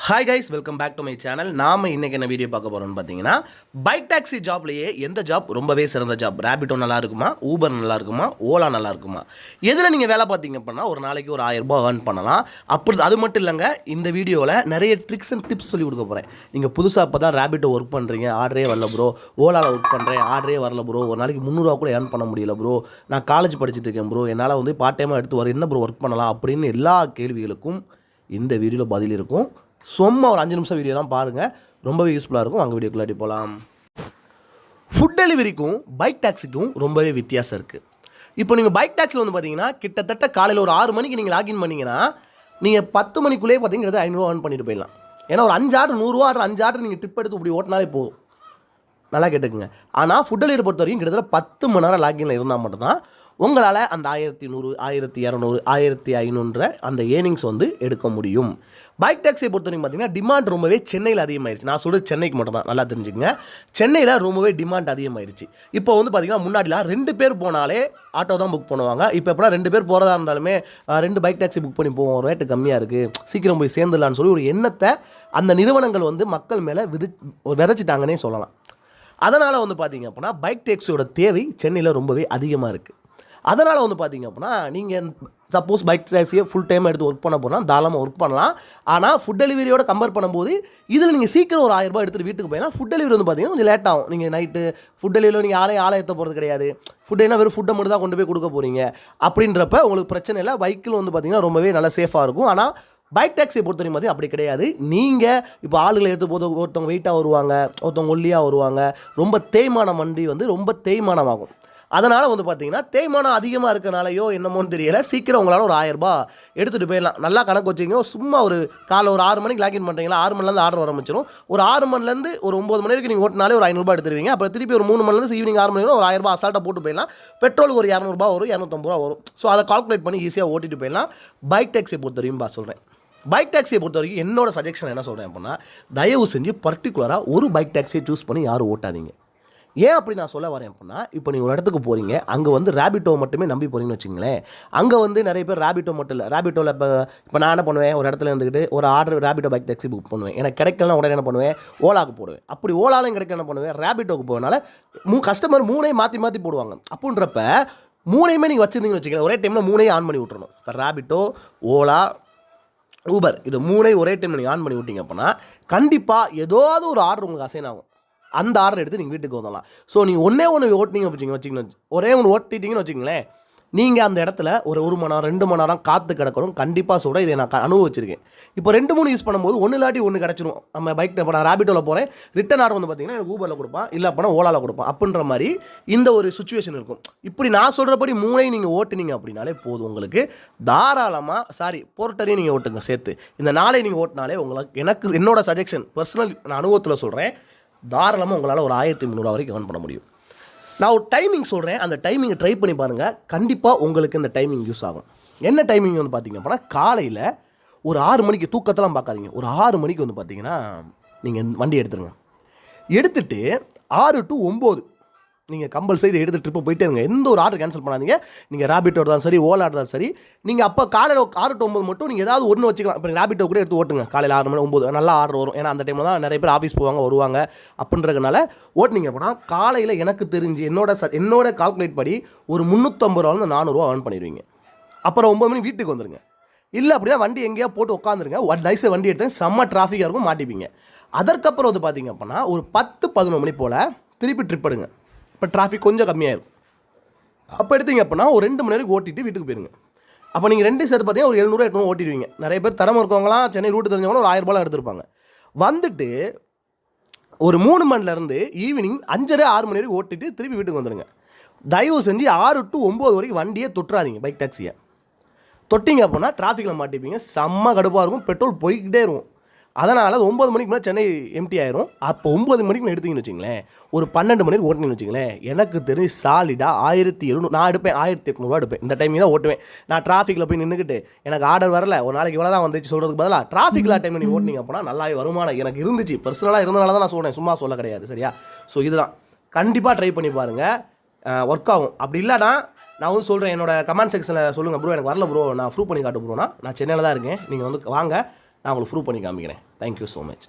Hi guys, welcome back to my channel. நாம் இன்றைக்கி என்ன வீடியோ பார்க்க போகிறோம்னு பார்த்தீங்கன்னா, பைக் டாக்ஸி ஜாப்லேயே எந்த ஜாப் ரொம்பவே சிறந்த ஜாப்? ரேபிட்டோ நல்லா இருக்குமா, ஊபர் நல்லா இருக்குமா, ஓலா நல்லா இருக்குமா? எதில் நீங்கள் வேலை பார்த்தீங்க அப்படின்னா ஒரு நாளைக்கு ஒரு 1000 ரூபாய் ஏர்ன் பண்ணலாம். அது மட்டும் இல்லைங்க, இந்த வீடியோவில் நிறைய ட்ரிக்ஸ் அண்ட் டிப்ஸ் சொல்லி கொடுக்க போகிறேன். நீங்கள் புதுசாக இப்போ தான் ரேபிட்டோ ஒர்க் பண்ணுறீங்க, ஆர்டரே வரல ப்ரோ, ஓலாவில் ஒர்க் பண்ணுறேன், ஆர்டரே வரல ப்ரோ, ஒரு நாளைக்கு 300 ரூபா கூட ஏர்ன் பண்ண முடியல ப்ரோ, நான் காலேஜ் படிச்சுட்டு இருக்கேன் ப்ரோ, என்னால் வந்து பார்ட் டைமாக எடுத்து வர என்ன ப்ரோ ஒர்க் பண்ணலாம் அப்படின்னு எல்லா கேள்விகளுக்கும் இந்த வீடியோவில் பதில் இருக்கும். சும்மா ஒரு 5 நிமிஷம் வீடியோ தான் பாருங்கள், ரொம்பவே யூஸ்ஃபுல்லாக இருக்கும். அங்கே வீடியோக்குள்ளாடி போகலாம். ஃபுட் டெலிவரிக்கும் பைக் டாக்ஸிக்கும் ரொம்பவே வித்தியாசம் இருக்குது. இப்போ நீங்கள் பைக் டாக்ஸியில் வந்து பார்த்தீங்கன்னா கிட்டத்தட்ட காலையில் ஒரு 6 மணிக்கு நீங்கள் லாகின் பண்ணிங்கன்னா நீங்கள் 10 மணிக்குள்ளேயே பார்த்தீங்கன்னா 500 ஏர்ன் பண்ணிட்டு போயிடலாம். ஏன்னா ஒரு 5 ஆர்டர் 100 ரூபா ஆர்டர் 5 ஆர்டர் நீங்கள் ட்ரிப் எடுத்து இப்படி ஓட்டினாலே போதும். நல்லா கேட்டுக்குங்க. ஆனால் ஃபுட் டெலிவரி பொறுத்த வரைக்கும் கிட்டத்தட்ட 10 மணி நேரம் லாகின்ல இருந்தால் மட்டும்தான் உங்களால் அந்த 1100 1200 1500 அந்த ஏர்னிங்ஸ் வந்து எடுக்க முடியும். பைக் டாக்ஸியை பொறுத்த வரைக்கும் பார்த்தீங்கன்னா டிமாண்ட் ரொம்பவே சென்னையில் அதிகமாகிடுச்சு. நான் சொல்கிறது சென்னைக்கு மட்டும் தான், நல்லா தெரிஞ்சுக்கங்க. சென்னையில் ரொம்பவே டிமாண்ட் அதிகமாகிடுச்சு. இப்போ வந்து பார்த்தீங்கன்னா முன்னாடிலாம் 2 பேர் போனாலே ஆட்டோ தான் புக் பண்ணுவாங்க. இப்போ எப்படின்னா 2 பேர் போகிறதா இருந்தாலுமே 2 பைக் டாக்ஸி புக் பண்ணி போவோம், ரேட்டு கம்மியாக இருக்குது, சீக்கிரம் போய் சேர்ந்துடலான்னு சொல்லி ஒரு எண்ணத்தை அந்த நிறுவனங்கள் வந்து மக்கள் மேலே விதைச்சிட்டாங்கன்னே சொல்லலாம். அதனால் வந்து பார்த்திங்க அப்படின்னா பைக் டாக்ஸியோட தேவை சென்னையில் ரொம்பவே அதிகமாக இருக்குது. அதனால் வந்து பார்த்திங்க அப்படின்னா நீங்கள் சப்போஸ் பைக் டாக்ஸியை ஃபுல் டைம் எடுத்து ஒர்க் பண்ண போனால் தாராளமாக ஒர்க் பண்ணலாம். ஆனால் ஃபுட் டெலிவரியோட கம்பேர் பண்ணும்போது இதில் நீங்கள் சீக்கிரம் ஒரு 1000 ரூபாய் எடுத்துகிட்டு வீட்டுக்கு போயினா ஃபுட் டெலிவரி வந்து பார்த்திங்கன்னா கொஞ்சம் லேட் ஆகும். நீங்கள் நைட்டு ஃபுட் டெலிவரியில் நீங்கள் ஆளை ஏற்ற போகிறது கிடையாது. ஃபுட்டுனா வெறும் ஃபுட்டை மட்டும் தான் கொண்டு போய் கொடுக்க போகிறீங்க. அப்படின்றப்ப உங்களுக்கு பிரச்சனை இல்லை. பைக்கில் வந்து பார்த்திங்கன்னா ரொம்பவே நல்லா சேஃபாக இருக்கும். ஆனால் பைக் டாக்ஸியை பொறுத்தவரைக்கும் பார்த்தீங்கன்னா அப்படி கிடையாது. நீங்கள் இப்போ ஆளுகளை எடுத்து போது ஒருத்தவங்க வெயிட்டாக வருவாங்க, ஒருத்தவங்க ஒல்லியாக வருவாங்க. ரொம்ப தேய்மானம் வண்டி வந்து ரொம்ப தேய்மானமாகும். அதனால் வந்து பார்த்தீங்கன்னா தேய்மானம் அதிகமாக இருக்கனாலையோ என்னமோன்னு தெரியலை, சீக்கிரம் உங்களால் ஒரு 1000 ரூபாய் எடுத்துகிட்டு போயிடலாம். நல்லா கணக்கு வச்சிங்க. சும்மா ஒரு காலை ஒரு 6 மணிக்கு லாகின் பண்ணுறீங்களா, 6 மணிலேருந்து ஆர்டர் வர ஆரம்பிச்சிடும். ஒரு 6 மணிலேருந்து ஒரு 9 மணி வரைக்கும் நீங்கள் ஓட்டினாலே ஒரு 500 ரூபாய் எடுத்துருவீங்க. அப்புறம் திருப்பி ஒரு 3 மணிலேருந்து ஈவினிங் 6 மணி ஒரு 1000 ரூபாய் அசால்ட்டாக போட்டு போயிடலாம். பெட்ரோலுக்கு ஒரு 200 ரூபாய் வரும், 250 ரூபா வரும். ஸோ அதை கால்குலேட் பண்ணி ஈஸியாக ஓட்டிட்டு போயிடலாம். பைக் டாக்ஸியை பொறுத்த வரைக்கும் சொல்கிறேன். பைக் டாக்ஸியை பொறுத்த வரைக்கும் என்னோட சஜெஷன் என்ன சொல்கிறேன் அப்படின்னா, தயவு செஞ்சு பர்டிகுலராக ஒரு பைக் டாக்ஸியை சூஸ் பண்ணி யாரும் ஓட்டாதீங்க. ஏன் அப்படி நான் சொல்ல வரேன் அப்படின்னா, இப்போ நீங்கள் ஒரு இடத்துக்கு போகிறீங்க, அங்கே வந்து ரேபிட்டோ மட்டுமே நம்பி போகிறீங்கன்னு வச்சுங்களேன். அங்கே வந்து நிறைய பேர் ரேபிட்டோ மட்டும் இல்லை, ரேபிட்டோவில் இப்போ நான் என்ன பண்ணுவேன், ஒரு இடத்துல இருந்துக்கிட்டு ஒரு order Rapido bike taxi book பண்ணுவேன். எனக்கு கிடைக்கலாம் உடனே என்ன பண்ணுவேன், ஓலாவுக்கு போடுவேன். அப்படி ஓலாலையும் கிடைக்க என்ன பண்ணுவேன், ரேபிட்டோக்கு போகிறனால கஸ்டமர் 3ஐயும் மாற்றி போடுவாங்க. அப்படின்றப்ப 3ஐயுமே நீங்கள் வச்சுருந்தீங்கன்னு வச்சுக்கலாம், ஒரே டைமில் 3ஐயும் ஆன் பண்ணி விட்றணும். இப்போ ரேபிட்டோ, ஓலா, ஊபர் இது 3ஐயும் ஒரே டைம் நீங்கள் ஆன் பண்ணி விட்டீங்க அப்படின்னா கண்டிப்பாக ஏதாவது ஒரு ஆர்டர் உங்களுக்கு அசைன் ஆகும். அந்த ஆர்டர் எடுத்து நீங்கள் வீட்டுக்கு வந்துடலாம். ஸோ நீங்கள் ஒன்றே ஓட்டினீங்க வச்சுக்கோங்க, ஒரே ஒன்று ஓட்டிட்டீங்கன்னு வச்சுங்களேன், நீங்கள் அந்த இடத்துல ஒரு 1 மணி நேரம் 2 மணி நேரம் காற்று கிடக்கணும். கண்டிப்பாக சொல்கிறேன், இதை நான் அனுபவிச்சிருக்கேன். இப்போ 2-3 யூஸ் பண்ணும்போது ஒன்று இல்லாட்டி ஒன்று கிடச்சிரும். நம்ம பைக் இப்போ நான் ரேபிட்டோவில் போகிறேன், ரிட்டன் ஆர்டர் வந்து பார்த்தீங்கன்னா எனக்கு ஊபரில் கொடுப்பான், இல்லை அப்படின்னா ஓலாவில் கொடுப்பான். அப்படின்ற மாதிரி இந்த ஒரு சுச்சுவேஷன் இருக்கும். இப்படி நான் சொல்கிறபடி 3ஐயும் நீங்கள் ஓட்டினீங்க அப்படின்னாலே போதும், உங்களுக்கு தாராளமாக போர்ட்டரையும் நீங்கள் ஓட்டுங்க சேர்த்து. இந்த 4ஐயும் நீங்கள் ஓட்டினாலே உங்களுக்கு என்னோட சஜெஷன் பர்சனல் நான் அனுபவத்தில் சொல்கிறேன், தாராளமாக உங்களால் ஒரு 1300 வரைக்கும் ஏர்ன் பண்ண முடியும். நான் ஒரு டைமிங் சொல்கிறேன், அந்த டைமிங்கை ட்ரை பண்ணி பாருங்கள். கண்டிப்பாக உங்களுக்கு இந்த டைமிங் யூஸ் ஆகும். என்ன டைமிங் வந்து பார்த்தீங்க அப்படின்னா, காலையில் ஒரு 6 மணிக்கு தூக்கத்தெல்லாம் பார்க்காதீங்க. ஒரு 6 மணிக்கு வந்து பார்த்தீங்கன்னா நீங்கள் வண்டி எடுத்துருங்க. எடுத்துகிட்டு 6 to 9 நீங்கள் கம்பல்சரி எடுத்து ட்ரிப்பை போயிட்டே இருங்க. எந்த ஒரு ஆர்டர் கேன்சல் பண்ணாதீங்க. நீங்கள் ரேபிட்டோ தான் சரி, ஓலா தான் சரி, நீங்கள் அப்போ காலையில் 6 to 9 மட்டும் நீங்கள் ஏதாவது ஒன்று வச்சுக்கலாம். இப்போ ரேபிட்டோ கூட எடுத்து ஓட்டுங்க. காலையில் 6 மணி 9 நல்லா ஆர்டர் வரும். ஏன்னா அந்த டைமில் தான் நிறைய பேர் ஆஃபீஸ் போவாங்க வருவாங்க. அப்படின்றதுனால ஓட்டினீங்க அப்படின்னா காலையில் எனக்கு தெரிஞ்சு என்னோட கால்குலேட் படி ஒரு 350 ரூபாலேருந்து 400 ரூபா ஏர்ன் பண்ணிடுவீங்க. அப்புறம் 9 மணி வீட்டுக்கு வந்துடுங்க. இல்லை அப்படின்னா வண்டி எங்கேயா போட்டு உட்காந்துருங்க. லைஸை வண்டி எடுத்து செம்ம டிராஃபிக்காக இருக்கும், மாட்டிப்பீங்க. அதற்கப்புறம் வந்து பார்த்தீங்க அப்படின்னா ஒரு 10-11 மணி போல் திருப்பி ட்ரிப் எடுங்க. இப்போ டிராஃபிக் கொஞ்சம் கம்மியாகிருக்கும். அப்போ எடுத்தீங்க அப்படின்னா ஒரு 2 மணி நேரம் ஓட்டிட்டு வீட்டுக்கு போயிருங்க. அப்போ நீங்கள் 2 சேர்த்து பார்த்தீங்கன்னா ஒரு 700 800 ஓட்டிடுவீங்க. நிறைய பேர் தரமாக இருக்கவங்களாம் சென்னை ரூட்டு தெரிஞ்சவங்களும் ஒரு 1000 ரூபாய் எடுத்துருப்பாங்க. வந்துட்டு ஒரு 3 மணிலேருந்து ஈவினிங் 5:30-6 மணி வரைக்கும் ஓட்டிட்டு திருப்பி வீட்டுக்கு வந்துடுங்க. தயவு செஞ்சு 6 to 9 வரைக்கும் வண்டியை தொட்டுறாதீங்க. பைக் டாக்ஸியை தொட்டிங்க அப்படின்னா டிராஃபிக்கில் மாட்டிப்பீங்க, செம்ம கடுப்பாக இருக்கும், பெட்ரோல் போய்கிட்டே இருக்கும். அதனால் 9 மணிக்கு மேலே சென்னை எம்டி ஆயிரும். அப்போ 9 மணிக்கு எடுத்தீங்கன்னு வச்சிங்களேன், ஒரு 12 மணிக்கு ஓட்டினீங்கன்னு வச்சிங்களேன், எனக்கு தெரிஞ்சு சாலிடாக 1700 நான் எடுப்பேன், 1800 ரூபா எடுப்பேன். இந்த டைமிங் தான் ஓட்டுவேன். நான் டிராஃபிக்கில் போய் நின்றுக்கிட்டு எனக்கு ஆர்டர் வரல, ஒரு நாளைக்கு இவ்வளோ தான் வந்துச்சு சொல்கிறதுக்கு பதிலாக டிராஃபிக்கில் டைம் நீங்கள் ஓட்டினீங்க அப்படின்னா நல்லாவே வருமானம் எனக்கு இருந்துச்சு. பர்சனலாக இருந்தனால தான் நான் சொல்கிறேன், சும்மா சொல்ல கிடையாது. சரியா? ஸோ இதுதான் கண்டிப்பாக ட்ரை பண்ணி பாருங்கள், ஒர்க் ஆகும். அப்படி இல்லைனா நான் வந்து சொல்கிறேன், என்னோட கமெண்ட் செக்ஷனில் சொல்லுங்கள் ப்ரோ எனக்கு வரல ப்ரோ, நான் ப்ரூவ் பண்ணி காட்டு ப்ரோனா, நான் சென்னையில் தான் இருக்கேன், நீங்கள் வந்து வாங்க நான் உங்களுக்கு ப்ரூவ் பண்ணி காமிக்கிறேன். Thank you so much.